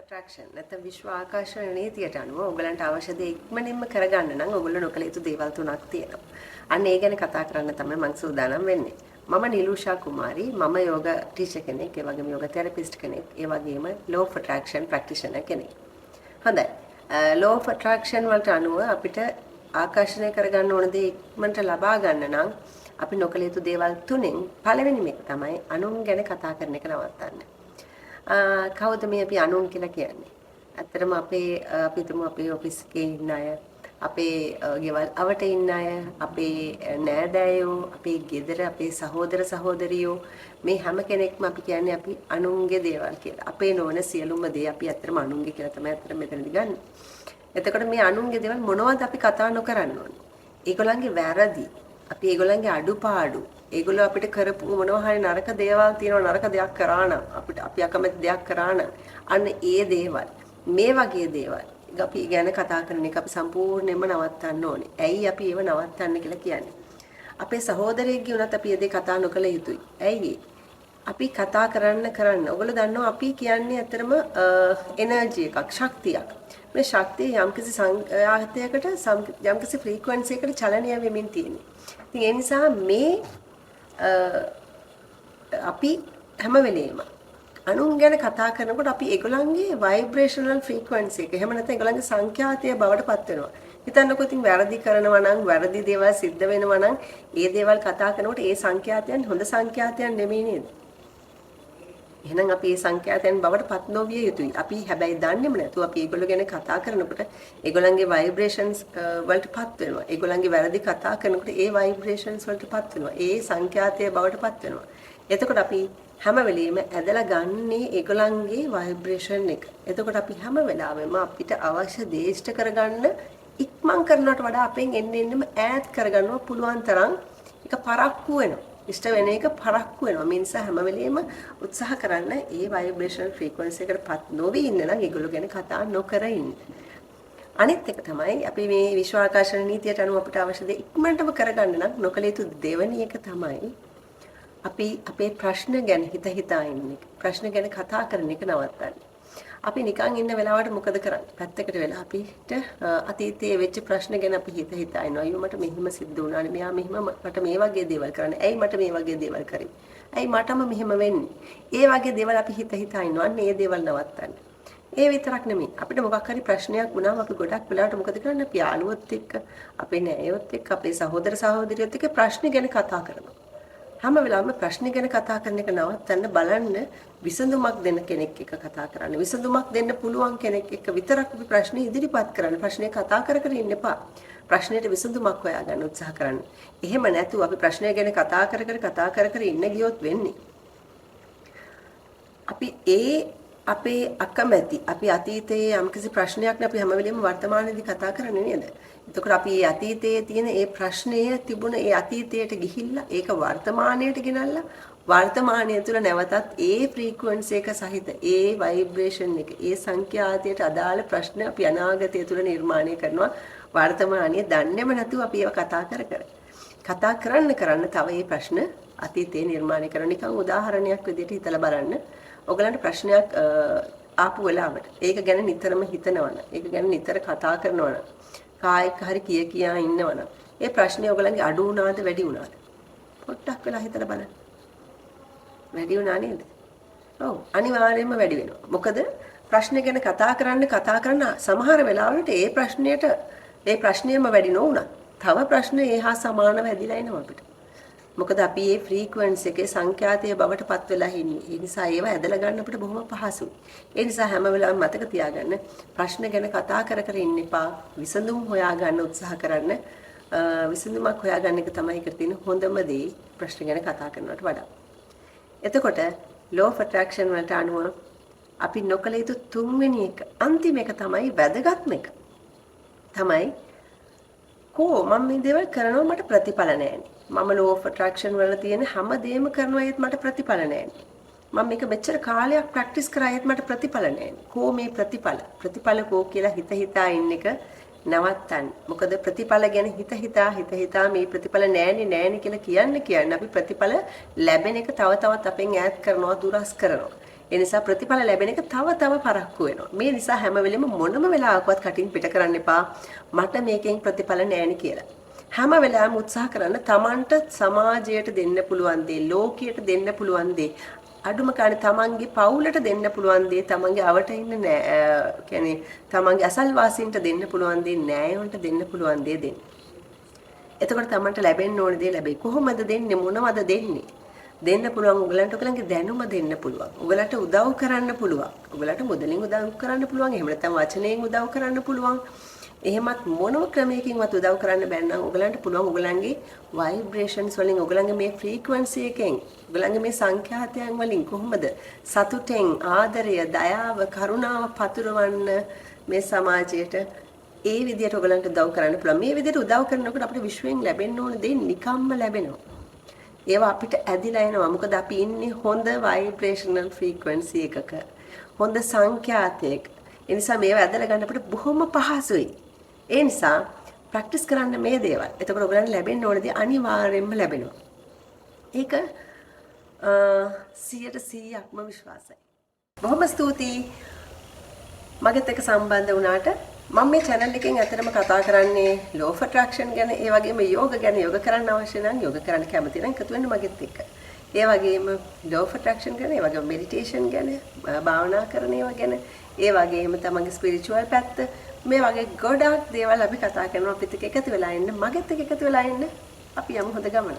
attraction නැත්නම් විශ්ව ආකර්ෂණ නීතියට අනුව ඔයගලන්ට අවශ්‍ය දේ ඉක්මනින්ම කරගන්න නම් ඔයගොල්ලෝ නොකළ යුතු දේවල් තුනක් තියෙනවා. අන්න ඒ ගැන කතා කරන්න තමයි මම සූදානම් වෙන්නේ. මම නිලුෂා කුමාරි, මම යෝග ටීචර් කෙනෙක්, ඒ වගේම යෝග තෙරපිස්ට් කෙනෙක්, ඒ වගේම law of attraction practitioner කෙනෙක්. හොඳයි. law of attraction වලට අනුව අපිට ආකර්ෂණය කරගන්න ඕන දේ ඉක්මනට ලබා ගන්න නම් අපි නොකළ යුතු දේවල් තුනෙන් පළවෙනිම එක තමයි අනුන් ගැන කතා කරන එක නවත්තන්න. කවුද මේ අපි අනුන් කියලා කියන්නේ? ඇත්තටම අපි තුමු අපේ ඔෆිස් එකේ ඉන්න අය, අපේ ගෙවල් අවට ඉන්න අය, අපේ නෑදෑයෝ, අපේ ගෙදර අපේ සහෝදර සහෝදරියෝ, මේ හැම කෙනෙක්ම අපි කියන්නේ අපි අනුන්ගේ දේවල් කියලා. අපේ නොවන සියලුම දේ අපි ඇත්තටම අනුන්ගේ කියලා තමයි ඇත්තටම මෙතනදී ගන්න. එතකොට මේ අනුන්ගේ දේවල් මොනවද අපි කතා නොකරන්න ඕනේ? ඒගොල්ලන්ගේ වැරදි, අපි ඒගොල්ලන්ගේ අඩුපාඩු, ඒගොල්ලෝ අපිට කරපු මොනවා හරි නරක දේවල් තියෙනවා, නරක දෙයක් කරා නම්, අපිට අපි අකමැති දෙයක් කරා නම්, අන්න ඒ දේවල්, මේ වගේ දේවල් අපි ගැන කතා කරන එක අපි සම්පූර්ණයෙන්ම නවත්තන්න ඕනේ. ඇයි අපි ඒව නවත්තන්න කියලා කියන්නේ? අපේ සහෝදරයෙක්ගේ උනත් අපි ඒ දේ කතා නොකළ යුතුයි. ඇයි අපි කතා කරන්න ඔයගොල්ලෝ දන්නවා අපි කියන්නේ ඇත්තටම එනර්ජි එකක්, ශක්තියක්. මේ ශක්තිය යම්කිසි සංයාතයකට යම්කිසි ෆ්‍රීකවන්සි එකකට චලනය වෙමින් තියෙන්නේ. ඉතින් ඒ නිසා මේ අපි හැම වෙලේම අනුන් ගැන කතා කරනකොට අපි ඒගොල්ලන්ගේ ভাইබ්‍රේෂනල් ෆ්‍රීකවන්සි එක, එහෙම නැත්නම් ඒගොල්ලන්ගේ සංඛ්‍යාතය බවට පත් වෙනවා. හිතන්නකෝ ඉතින් වැරදි කරනවා නම්, වැරදි දේවල් සිද්ධ වෙනවා නම්, ඒ දේවල් කතා කරනකොට ඒ සංඛ්‍යාතයන් හොඳ සංඛ්‍යාතයන් නෙමෙයි නේද? එහෙනම් අපි මේ සංඛ්‍යාතයන් බවට පත් නොවිය යුතුයි. අපි හැබැයි දන්නේම නැතුව අපි ඒගොල්ලෝ ගැන කතා කරනකොට ඒගොල්ලන්ගේ ভাইබ්‍රේෂන්ස් වලට පත් වෙනවා. ඒගොල්ලන්ගේ වැරදි කතා කරනකොට ඒ ভাইබ්‍රේෂන්ස් වලට පත් වෙනවා. ඒ සංඛ්‍යාතය බවට පත් වෙනවා. එතකොට අපි හැම වෙලෙම ඇදලා ගන්නේ ඒගොල්ලන්ගේ ভাইබ්‍රේෂන් එක. එතකොට අපි හැම වෙලාවෙම අපිට අවශ්‍ය දේෂ්ට කරගන්න ඉක්මන් කරනවට වඩා අපෙන් එන්නෙම ඈත් කරගන්නවා පුළුවන් තරම්. ඒක පරක්කු වෙනවා. ඉෂ්ට වෙන එක පරක්කු වෙනවා. මේ නිසා හැම වෙලෙම උත්සාහ කරන්න ඒ ভাইබ්‍රේෂන් ෆ්‍රීකවන්සි එකටපත් නොවි ඉන්න නම් ඒගොල්ලෝ ගැන කතා නොකර ඉන්න. අනිත් එක තමයි අපි මේ විශ්ව ආකර්ෂණ නීතියට අනුව අපිට අවශ්‍ය දේ ඉක්මනටම කරගන්න නම් නොකළ යුතු දෙවෙනි එක තමයි අපි අපේ ප්‍රශ්න ගැන හිතා ඉන්න එක. ප්‍රශ්න ගැන කතා කරන එක නවත්තන්න. අපි නිකන් ඉන්න වෙලාවට මොකද කරන්නේ? පැත්තකට වෙලා අපිට අතීතයේ වෙච්ච ප්‍රශ්න ගැන අපි හිතා ඉන්නවා. අයියෝ මට මෙහෙම සිද්ධ වුණානේ. මෙයා මෙහෙම මට මේ වගේ දේවල් කරන්නේ. ඇයි මට මේ වගේ දේවල් කරේ? ඇයි මටම මෙහෙම වෙන්නේ? ඒ වගේ දේවල් අපි හිතා ඉන්නවා. අන්න ඒ දේවල් නවත්තන්න. ඒ විතරක් නෙමෙයි. අපිට මොකක් හරි ප්‍රශ්නයක් වුණාම අපි ගොඩක් වෙලාවට මොකද කරන්නේ? අපි යාළුවොත් එක්ක, අපේ නෑයොත් එක්ක, අපේ සහෝදර සහෝදරියොත් එක්ක ප්‍රශ්න ගැන කතා කරනවා. හැම වෙලාවෙම ප්‍රශ්න ගැන කතා කරන එක නවත්තන්න බලන්න විසඳුමක් දෙන්න කෙනෙක් එක්ක කතා කරන්න. විසඳුමක් දෙන්න පුළුවන් කෙනෙක් එක්ක විතරක් අපි ප්‍රශ්නේ ඉදිරිපත් කරන්න. ප්‍රශ්නේ කතා කර ඉන්න එපා. ප්‍රශ්නෙට විසඳුමක් හොයාගන්න උත්සාහ කරන්න. එහෙම නැතුව අපි ප්‍රශ්නය ගැන කතා කර ඉන්න ගියොත් වෙන්නේ අපි අපේ අකමැති, අපි අතීතයේ යම්කිසි ප්‍රශ්නයක් නේ අපි හැම වෙලෙම වර්තමානයේදී කතා කරන්නේ නේද? එතකොට අපි මේ අතීතයේ තියෙන ඒ ප්‍රශ්නය තිබුණ ඒ අතීතයට ගිහිල්ලා ඒක වර්තමානයට ගෙනල්ලා වර්තමානය තුළ නැවතත් ඒ ෆ්‍රීකවන්සි එක සහිත ඒ ভাইබ්‍රේෂන් එක, ඒ සංඛ්‍යාතයට අදාළ ප්‍රශ්න අපි අනාගතය තුළ නිර්මාණය කරනවා. වර්තමානයේ දන්නේම නැතුව අපි ඒවා කතා කරන්න තව මේ ප්‍රශ්න අතීතයේ නිර්මාණය කරන නිකන් උදාහරණයක් විදිහට හිතලා බලන්න. ඔයගලන්ට ප්‍රශ්නයක් ආපු වෙලාවට ඒක ගැන නිතරම හිතනවනම්, ඒක ගැන නිතර කතා කරනවනම්, කායික හරි කියා ඉන්නවනම් ඒ ප්‍රශ්නේ ඔයගලන්ගේ අඩු වුණාද වැඩි වුණාද? පොඩ්ඩක් වෙලා හිතලා බලන්න. වැඩි වුණා නේද? ඔව්, අනිවාර්යයෙන්ම වැඩි වෙනවා. මොකද ප්‍රශ්න ගැන කතා කරන්න සමහර වෙලාවලට ඒ ප්‍රශ්නයම වැඩි නොවුණා. තව ප්‍රශ්න ඒහා සමානව ඇදිලා එනවා අපිට. මොකද අපි මේ ෆ්‍රීකවන්සි එකේ සංඛ්‍යාතය බවට පත් වෙලා ඉන්නේ. ඒ නිසා ඒව ඇදලා ගන්න අපිට බොහොම පහසුයි. ඒ නිසා හැම වෙලාවෙම මතක තියාගන්න ප්‍රශ්න ගැන කතා කර ඉන්න එපා. විසඳුම් හොයාගන්න උත්සාහ කරන්න. විසඳුමක් හොයාගන්න එක තමයි ඒකට තියෙන හොඳම දේ ප්‍රශ්න ගැන කතා කරනවට වඩා. එතකොට law of attraction වලට අනුව අපි නොකළ යුතු තුන්වෙනි එක, අන්තිම එක තමයි වැදගත්ම එක. තමයි මම මේ දේවල් කරනවා මට ප්‍රතිඵල නැහැ. මම law of attraction වල තියෙන හැම දෙයක්ම කරනවා ඒත් මට ප්‍රතිඵල නැහැ. මම මේක මෙච්චර කාලයක් ප්‍රැක්ටිස් කරා ඒත් මට ප්‍රතිඵල නැහැ. මේ ප්‍රතිඵල කියලා හිතා ඉන්න එක නවත්තන්න. මොකද ප්‍රතිඵල ගැන හිතා මේ ප්‍රතිඵල නෑනේ කියලා කියන්නේ අපි ප්‍රතිඵල ලැබෙන එක තව තවත් අපෙන් ඈත් කරනවා, දුරස් කරනවා. ඒ නිසා ප්‍රතිඵල ලැබෙන එක තව තව පරක්කු වෙනවා. මේ නිසා හැම වෙලෙම මොනම වෙලාවකවත් කටින් පිට කරන්න එපා. මට මේකෙන් ප්‍රතිඵල නැහැ කියලා. හැම වෙලාවෙම උත්සාහ කරන්න තමන්ට සමාජයට දෙන්න පුළුවන් දේ, ලෝකයට දෙන්න පුළුවන් දේ, අඩුම කාලේ තමන්ගේ පවුලට දෙන්න පුළුවන් දේ, තමන්ගේ අවට ඉන්න කියන්නේ තමන්ගේ අසල්වාසීන්ට දෙන්න පුළුවන් දේ, නෑයොන්ට දෙන්න පුළුවන් දේ දෙන්න. එතකොට තමන්ට ලැබෙන්න ඕන දේ ලැබෙයි. කොහොමද දෙන්නේ? මොනවද දෙන්නේ? දෙන්න පුළුවන් ඔයගලන්ට දැනුම දෙන්න පුළුවන්. ඔයගලට උදව් කරන්න පුළුවන්. ඔයගලට මුදලින් උදව් කරන්න පුළුවන්. එහෙම නැත්නම් වචනයෙන් උදව් කරන්න පුළුවන්. එහෙමත් මොනම ක්‍රමයකින්වත් උදව් කරන්න බැන්න නම් ඔයගලන්ට පුළුවන් ඔයගලන්ගේ ভাইබ්‍රේෂන්ස් වලින් ඔයගලන්ගේ මේ ෆ්‍රීකවන්සි එකෙන් ඔයගලන්ගේ මේ සංඛ්‍යාතයන් වලින් කොහොමද සතුටෙන් ආදරය, දයාව, කරුණාව පතුරවන්න මේ සමාජයට ඒ විදිහට ඔයගලන්ට උදව් කරන්න පුළුවන්. මේ විදිහට උදව් කරනකොට අපිට විශ්වයෙන් ලැබෙන්න ඕන දේ නිකම්ම ලැබෙනවා. ඒවා අපිට ඇදිලා එනවා. මොකද අපි ඉන්නේ හොඳ ভাইබ්‍රේෂනල් ෆ්‍රීකවන්සි එකක. හොඳ සංඛ්‍යාතයක. ඒ නිසා මේවා ඇදලා ගන්න අපිට බොහොම පහසුයි. ඒ නිසා ප්‍රැක්ටිස් කරන්න මේ දේවල්. එතකොට ඔයගලන්ට ලැබෙන්න ඕන දේ අනිවාර්යෙන්ම ලැබෙනවා. ඒක 100%ක්ම විශ්වාසයි. බොහොම ස්තුතියි මගෙත් එක්ක සම්බන්ධ වුණාට. මම මේ channel එකෙන් ඇත්තටම කතා කරන්නේ law of attraction ගැන, ඒ වගේම යෝග ගැන. යෝග කරන්න අවශ්‍ය නම්, යෝග කරන්න කැමති නම් එකතු වෙන්න මගෙත් එක්ක. ඒ වගේම law of attraction ගැන, ඒ වගේම meditation ගැන, භාවනා කරන ඒවා ගැන, ඒ වගේම තමන්ගේ ස්පිරිචුවල් පැත්ත, මේ වගේ ගොඩාක් දේවල් අපි කතා කරනවා. අපිත් එක්ක එකතු වෙලා ඉන්න, මගෙත් එක්ක එකතු වෙලා ඉන්න. අපි යමු හොඳ ගමනක්.